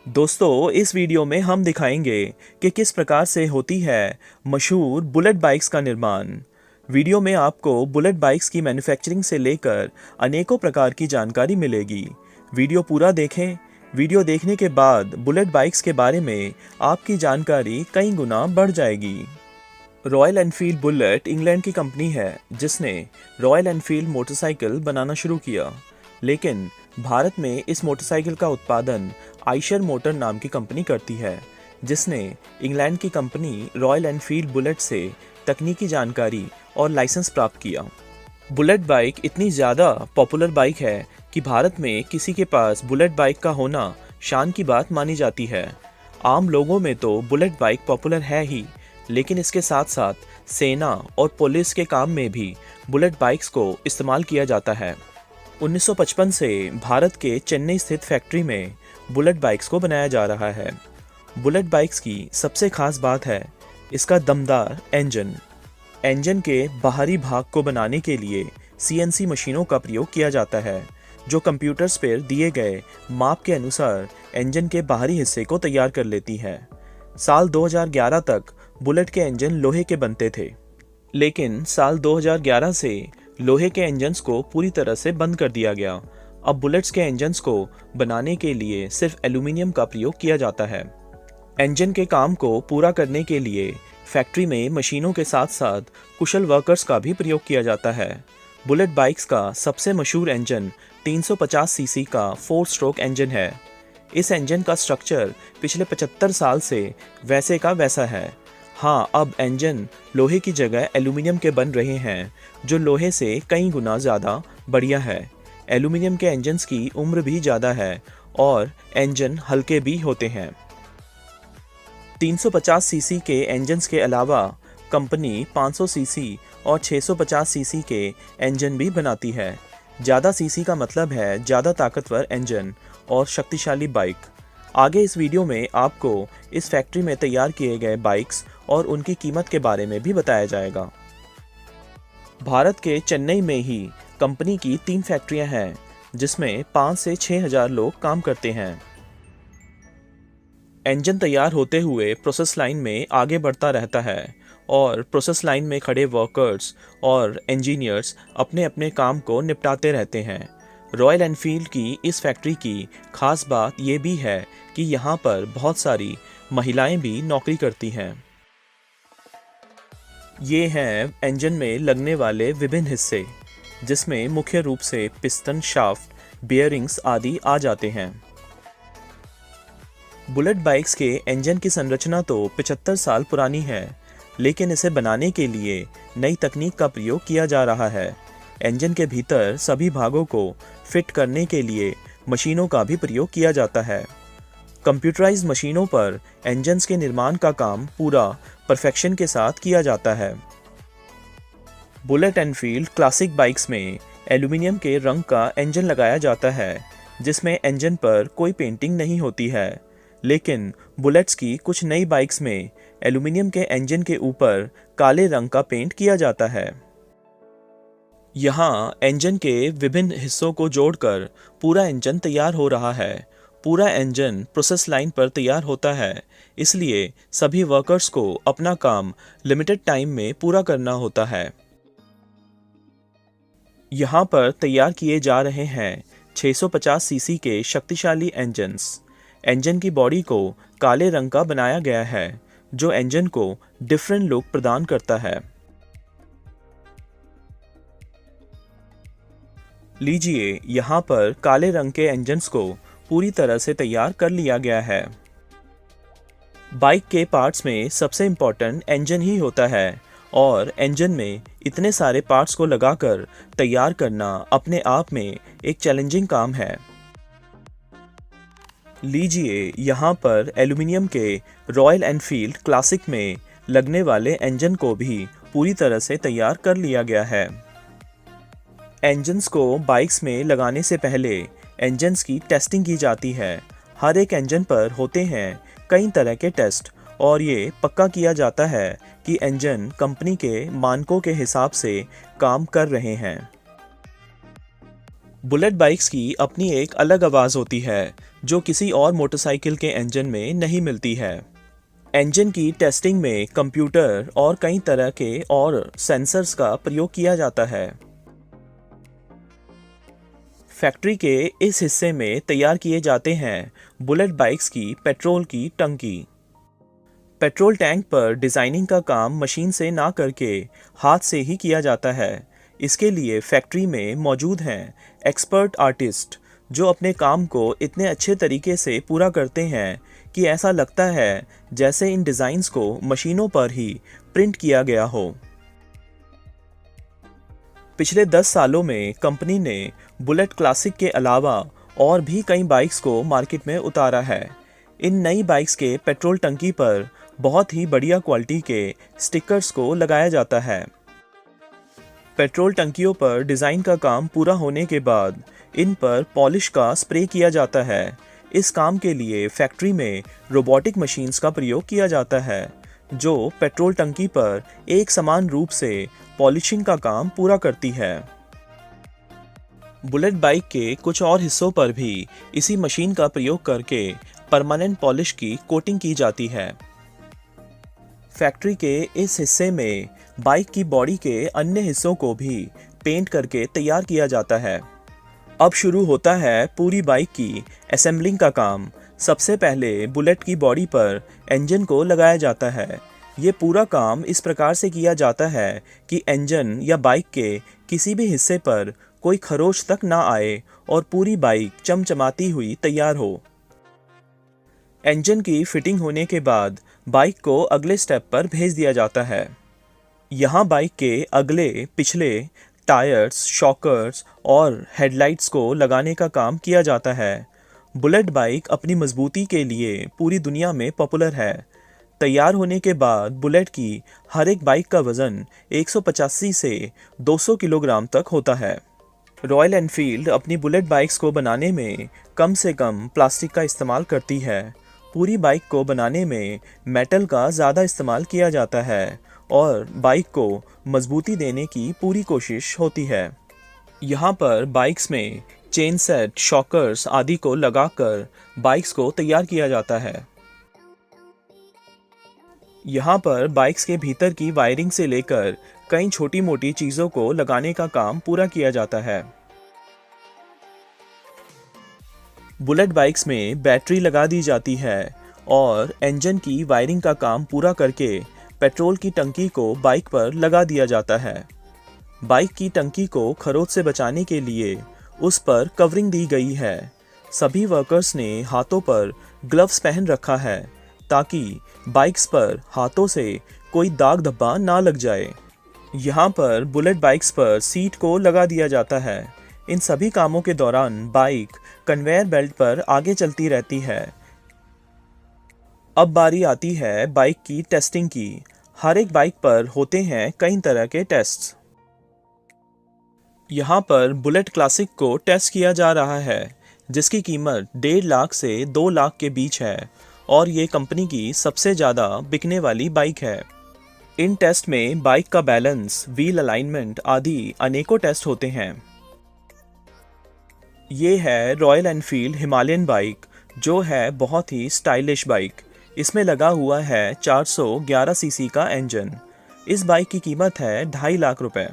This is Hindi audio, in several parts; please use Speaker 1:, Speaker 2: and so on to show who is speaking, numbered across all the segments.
Speaker 1: दोस्तों, इस वीडियो में हम दिखाएंगे कि किस प्रकार से होती है मशहूर बुलेट बाइक्स का निर्माण। वीडियो में आपको बुलेट बाइक्स की मैन्युफैक्चरिंग से लेकर अनेकों प्रकार की जानकारी मिलेगी। वीडियो पूरा देखें। वीडियो देखने के बाद बुलेट बाइक्स के बारे में आपकी जानकारी कई गुना बढ़ जाएगी। रॉयल एनफील्ड बुलेट इंग्लैंड की कंपनी है जिसने रॉयल एनफील्ड मोटरसाइकिल बनाना शुरू किया, लेकिन भारत में इस मोटरसाइकिल का उत्पादन आइशर मोटर नाम की कंपनी करती है, जिसने इंग्लैंड की कंपनी रॉयल एनफील्ड बुलेट से तकनीकी जानकारी और लाइसेंस प्राप्त किया। बुलेट बाइक इतनी ज़्यादा पॉपुलर बाइक है कि भारत में किसी के पास बुलेट बाइक का होना शान की बात मानी जाती है। आम लोगों में तो बुलेट बाइक पॉपुलर है ही, लेकिन इसके साथ साथ सेना और पुलिस के काम में भी बुलेट बाइक्स को इस्तेमाल किया जाता है। 1955 से भारत के चेन्नई स्थित फैक्ट्री में बुलेट बाइक्स को बनाया जा रहा है। बुलेट बाइक्स की सबसे खास बात है इसका दमदार इंजन। इंजन के बाहरी भाग को बनाने के लिए सीएनसी मशीनों का प्रयोग किया जाता है, जो कंप्यूटर्स पर दिए गए माप के अनुसार इंजन के बाहरी हिस्से को तैयार कर लेती है। साल 2011 तक बुलेट के इंजन लोहे के बनते थे, लेकिन साल 2011 से लोहे के इंजन्स को पूरी तरह से बंद कर दिया गया। अब बुलेट्स के इंजन्स को बनाने के लिए सिर्फ एल्यूमिनियम का प्रयोग किया जाता है। इंजन के काम को पूरा करने के लिए फैक्ट्री में मशीनों के साथ साथ कुशल वर्कर्स का भी प्रयोग किया जाता है। बुलेट बाइक्स का सबसे मशहूर इंजन 350 सीसी का 4 स्ट्रोक इंजन है। इस इंजन का स्ट्रक्चर पिछले 75 साल से वैसे का वैसा है। हाँ, अब इंजन लोहे की जगह एल्यूमिनियम के बन रहे हैं, जो लोहे से कई गुना ज़्यादा बढ़िया है। एल्यूमिनियम के इंजन्स की उम्र भी ज़्यादा है और इंजन हल्के भी होते हैं। 350 सीसी के इंजन्स के अलावा कंपनी 500 सीसी और 650 सीसी के इंजन भी बनाती है। ज़्यादा सीसी का मतलब है ज़्यादा ताकतवर इंजन और शक्तिशाली बाइक। आगे इस वीडियो में आपको इस फैक्ट्री में तैयार किए गए बाइक्स और उनकी कीमत के बारे में भी बताया जाएगा। भारत के चेन्नई में ही कंपनी की 3 फैक्ट्रियां हैं, जिसमें 5 से 6 हजार लोग काम करते हैं। इंजन तैयार होते हुए प्रोसेस लाइन में आगे बढ़ता रहता है और प्रोसेस लाइन में खड़े वर्कर्स और इंजीनियर्स अपने अपने काम को निपटाते रहते हैं। रॉयल एनफील्ड की इस फैक्ट्री की खास बात ये भी है कि यहाँ पर बहुत सारी महिलाएं भी नौकरी करती हैं। ये हैं इंजन में लगने वाले विभिन्न हिस्से, जिसमें मुख्य रूप से पिस्टन, शाफ्ट, बियरिंग्स आदि आ जाते हैं। बुलेट बाइक्स के इंजन की संरचना तो 75 साल पुरानी है, लेकिन इसे बनाने के लिए नई तकनीक का प्रयोग किया जा रहा है। इंजन के भीतर सभी भागों को फिट करने के लिए मशीनों का भी प्रयोग किया जाता है। कंप्यूटराइज्ड मशीनों पर इंजन्स के निर्माण का काम पूरा परफेक्शन के साथ किया जाता है। बुलेट एनफील्ड क्लासिक बाइक्स में एल्यूमिनियम के रंग का इंजन लगाया जाता है, जिसमें इंजन पर कोई पेंटिंग नहीं होती है, लेकिन बुलेट्स की कुछ नई बाइक्स में एल्यूमिनियम के इंजन के ऊपर काले रंग का पेंट किया जाता है। यहाँ इंजन के विभिन्न हिस्सों को जोड़कर पूरा इंजन तैयार हो रहा है। पूरा इंजन प्रोसेस लाइन पर तैयार होता है, इसलिए सभी वर्कर्स को अपना काम लिमिटेड टाइम में पूरा करना होता है। यहाँ पर तैयार किए जा रहे हैं 650 सीसी के शक्तिशाली इंजन्स। इंजन की बॉडी को काले रंग का बनाया गया है, जो इंजन को डिफरेंट लुक प्रदान करता है। लीजिए, यहाँ पर काले रंग के इंजन्स को पूरी तरह से तैयार कर लिया गया है। बाइक के पार्ट्स में सबसे इम्पोर्टेंट इंजन ही होता है और इंजन में इतने सारे पार्ट्स को लगाकर तैयार करना अपने आप में एक चैलेंजिंग काम है। लीजिए, यहाँ पर एल्यूमिनियम के रॉयल एनफील्ड क्लासिक में लगने वाले इंजन को भी पूरी तरह से तैयार कर लिया गया है। इंजन्स को बाइक्स में लगाने से पहले इंजन्स की टेस्टिंग की जाती है। हर एक इंजन पर होते हैं कई तरह के टेस्ट और ये पक्का किया जाता है कि इंजन कंपनी के मानकों के हिसाब से काम कर रहे हैं। बुलेट बाइक्स की अपनी एक अलग आवाज़ होती है जो किसी और मोटरसाइकिल के इंजन में नहीं मिलती है। इंजन की टेस्टिंग में कंप्यूटर और कई तरह के और सेंसर्स का प्रयोग किया जाता है। फैक्ट्री के इस हिस्से में तैयार किए जाते हैं बुलेट बाइक्स की पेट्रोल की टंकी। पेट्रोल टैंक पर डिज़ाइनिंग का काम मशीन से ना करके हाथ से ही किया जाता है। इसके लिए फैक्ट्री में मौजूद हैं एक्सपर्ट आर्टिस्ट जो अपने काम को इतने अच्छे तरीके से पूरा करते हैं कि ऐसा लगता है जैसे इन डिज़ाइंस को मशीनों पर ही प्रिंट किया गया हो। पिछले 10 सालों में कंपनी ने बुलेट क्लासिक के अलावा और भी कई बाइक्स को मार्केट में उतारा है। इन नई बाइक्स के पेट्रोल टंकी पर बहुत ही बढ़िया क्वालिटी के स्टिकर्स को लगाया जाता है। पेट्रोल टंकियों पर डिज़ाइन का काम पूरा होने के बाद इन पर पॉलिश का स्प्रे किया जाता है। इस काम के लिए फैक्ट्री में रोबोटिक मशीन्स का प्रयोग किया जाता है जो पेट्रोल टंकी पर एक समान रूप से पॉलिशिंग का काम पूरा करती है। बुलेट बाइक के कुछ और हिस्सों पर भी इसी मशीन का प्रयोग करके परमानेंट पॉलिश की कोटिंग की जाती है। फैक्ट्री के इस हिस्से में बाइक की बॉडी के अन्य हिस्सों को भी पेंट करके तैयार किया जाता है। अब शुरू होता है पूरी बाइक की असेंबलिंग का काम। सबसे पहले बुलेट की बॉडी पर इंजन को लगाया जाता है। ये पूरा काम इस प्रकार से किया जाता है कि इंजन या बाइक के किसी भी हिस्से पर कोई खरोंच तक ना आए और पूरी बाइक चमचमाती हुई तैयार हो। इंजन की फिटिंग होने के बाद बाइक को अगले स्टेप पर भेज दिया जाता है। यहाँ बाइक के अगले पिछले टायर्स, शॉकर्स और हेडलाइट्स को लगाने का काम किया जाता है। बुलेट बाइक अपनी मजबूती के लिए पूरी दुनिया में पॉपुलर है। तैयार होने के बाद बुलेट की हर एक बाइक का वज़न 185 से 200 किलोग्राम तक होता है। रॉयल एनफील्ड अपनी बुलेट बाइक्स को बनाने में कम से कम प्लास्टिक का इस्तेमाल करती है। पूरी बाइक को बनाने में मेटल का ज़्यादा इस्तेमाल किया जाता है और बाइक को मजबूती देने की पूरी कोशिश होती है। यहाँ पर बाइक्स में चेन सेट, शॉकर्स आदि को लगाकर बाइक्स को तैयार किया जाता है। यहाँ पर बाइक्स के भीतर की वायरिंग से लेकर कई छोटी मोटी चीज़ों को लगाने का काम पूरा किया जाता है। बुलेट बाइक्स में बैटरी लगा दी जाती है और इंजन की वायरिंग का काम पूरा करके पेट्रोल की टंकी को बाइक पर लगा दिया जाता है। बाइक की टंकी को खरोंच से बचाने के लिए उस पर कवरिंग दी गई है। सभी वर्कर्स ने हाथों पर ग्लव्स पहन रखा है ताकि बाइक्स पर हाथों से कोई दाग धब्बा ना लग जाए। यहाँ पर बुलेट बाइक्स पर सीट को लगा दिया जाता है। इन सभी कामों के दौरान बाइक कन्वेयर बेल्ट पर आगे चलती रहती है। अब बारी आती है बाइक की टेस्टिंग की। हर एक बाइक पर होते हैं कई तरह के टेस्ट्स। यहाँ पर बुलेट क्लासिक को टेस्ट किया जा रहा है जिसकी कीमत 1.5 लाख से 2 लाख के बीच है और ये कंपनी की सबसे ज़्यादा बिकने वाली बाइक है। इन टेस्ट में बाइक का बैलेंस, व्हील अलाइनमेंट आदि अनेकों टेस्ट होते हैं। ये है रॉयल एनफील्ड हिमालयन बाइक जो है बहुत ही स्टाइलिश बाइक। इसमें लगा हुआ है 411 सीसी का इंजन। इस बाइक की कीमत है 2.5 लाख रुपए।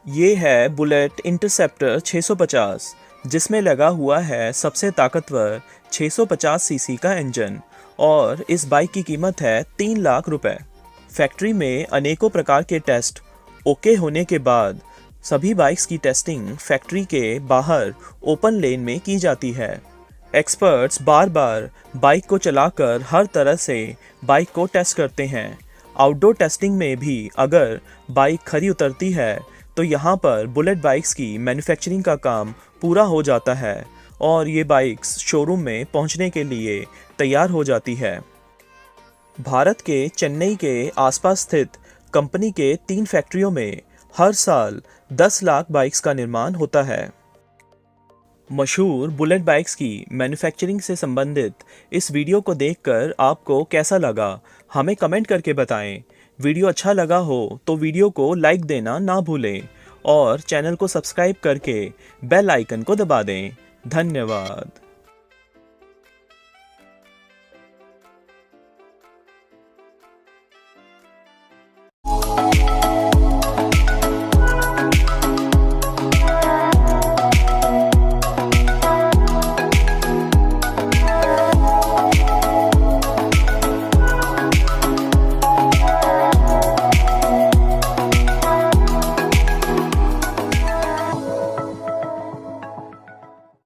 Speaker 1: ये है बुलेट इंटरसेप्टर 650 जिसमें लगा हुआ है सबसे ताकतवर 650 सीसी का इंजन और इस बाइक की कीमत है 3 लाख रुपए। फैक्ट्री में अनेकों प्रकार के टेस्ट ओके होने के बाद सभी बाइक्स की टेस्टिंग फैक्ट्री के बाहर ओपन लेन में की जाती है। एक्सपर्ट्स बार बार बाइक को चलाकर हर तरह से बाइक को टेस्ट करते हैं। आउटडोर टेस्टिंग में भी अगर बाइक खरी उतरती है तो यहाँ पर बुलेट बाइक्स की मैन्युफैक्चरिंग का काम पूरा हो जाता है और ये बाइक्स शोरूम में पहुँचने के लिए तैयार हो जाती है। भारत के चेन्नई के आसपास स्थित कंपनी के 3 फैक्ट्रियों में हर साल 10 लाख बाइक्स का निर्माण होता है। मशहूर बुलेट बाइक्स की मैन्युफैक्चरिंग से संबंधित इस वीडियो को देखकर आपको कैसा लगा, हमें कमेंट करके बताएं। वीडियो अच्छा लगा हो तो वीडियो को लाइक देना ना भूलें और चैनल को सब्सक्राइब करके बेल आइकन को दबा दें। धन्यवाद।